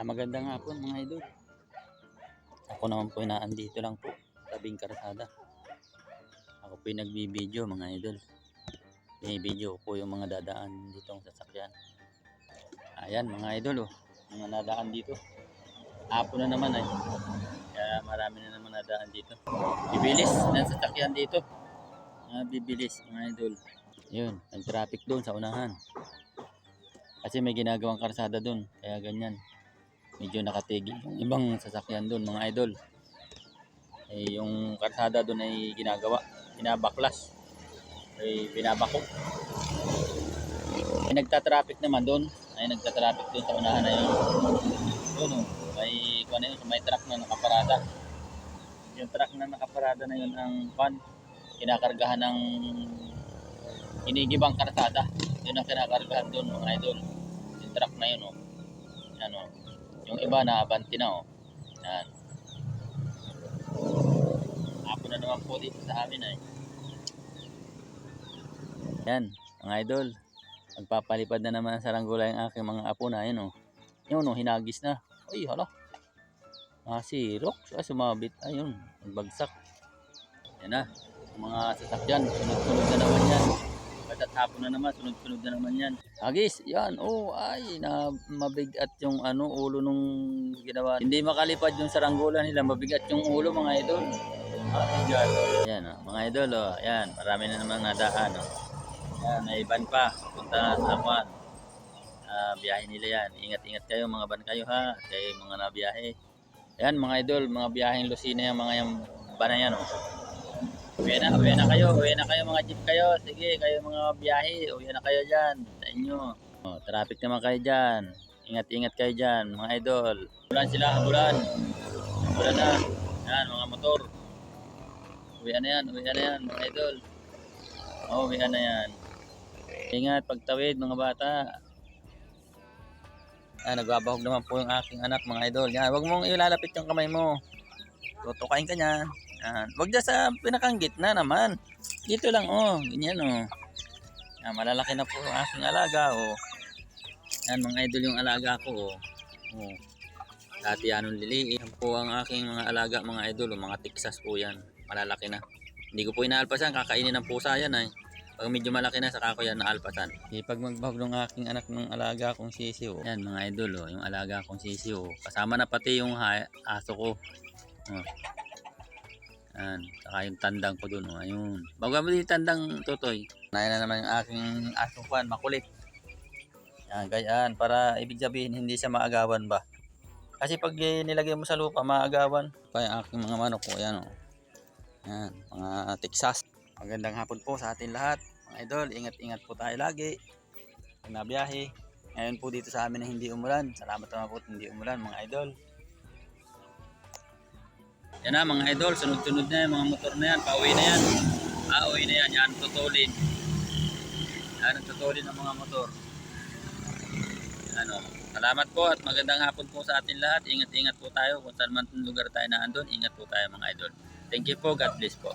Magandang hapon mga idol. Ako naman po naandito lang po tabing karsada. Ako po nagbibideo mga idol. Binibideo ko po yung mga dadaan dito ng sasakyan. Ayan mga idol mga nadaan dito. Hapon na naman ay. Kaya marami na naman nadaan dito. Bibilis ng sasakyan dito. Bibilis mga idol. Yun, nag-traffic doon sa unahan. Kasi may ginagawang karsada doon, kaya ganyan. Medyo nakatigil yung ibang sasakyan doon mga idol. Yung karsada doon ay binabaklas. Binabako. Nagta-traffic naman doon. Nagta-traffic doon sa unahan na yun. Doon may truck na nakaparada. Yung truck na nakaparada na yun ang kinakargahan ng inigibang karsada. Yun ang kinakargahan doon mga idol. Yung truck na yun Yan yung iba na abanti na Yan. Hapon na naman po dito sa amin Yan mga idol. Magpapalipad na naman sa saranggola yung aking mga apo na yun Yun hinagis na. Ay hala. Nasirok. Sumabit. Ayun. Nagbagsak. Yan na. Mga sasakyan. Sunod-sunod na naman yan. At hapon na naman, sunod-sunod na naman yan. Agis, yan, mabigat yung ulo nung ginawa. Hindi makalipad yung saranggola nila, mabigat yung ulo mga idol. Yan, mga idol, yan, marami na naman nadaan. Yan, may van pa, punta sa Juan. Biyahe nila yan. Ingat-ingat kayo, mga van kayo ha, kayo mga nabiyahe. Yan, mga idol, mga biyaheng Lucena, mga yung van na yan uwi na kayo mga jeep kayo. Sige, kayo mga biyahe, uwi na kayo dyan sa inyo. Traffic naman kayo dyan. Ingat-ingat kayo dyan mga idol. Bulan sila, bulan na. Yan, mga motor. Uwi na yan mga idol. Uwi na yan. Ingat pagtawid mga bata. Nagbabahog naman po yung aking anak mga idol. Yan, wag mong ilalapit yung kamay mo. Tutukain ka niyan. Wag dyan sa pinakang gitna naman. Dito lang ganyan malalaki na po ang aking alaga Yan mga idol yung alaga ko Dati liliit. Yan po ang aking mga alaga mga idol mga Texas po yan. Malalaki na. Hindi ko po inaalpasan, kakainin ng pusa yan Pag medyo malaki na saka ko yan naalpasan. Pag magbahog ng aking anak ng alaga kong sisiw. Yan mga idol yung alaga kong sisiw. Kasama na pati yung aso ko. Yan, saka yung tandang ko dun ayun. Bago mo yung tandang Totoy. Nayan na naman yung aking asong makulit. Yan, ganyan. Para ibig sabihin hindi siya maagawan ba. Kasi pag nilagay mo sa lupa, maagawan. Pa yung aking mga manok yan Yan, mga Texas. Magandang hapon po sa atin lahat. Mga idol, ingat-ingat po tayo lagi. Pag nabiyahe. Ngayon po dito sa amin na hindi umulan. Salamat naman po hindi umulan mga idol. Yan na mga idol, sunod-sunod na yung mga motor na yan, pauwi na yan. Uwi na yan, yan tutulin. Yan ang tutulin ng mga motor. Salamat po at magandang hapon po sa atin lahat. Ingat-ingat po tayo kung saan man lugar tayo na andun. Ingat po tayo mga idol. Thank you po, God bless po.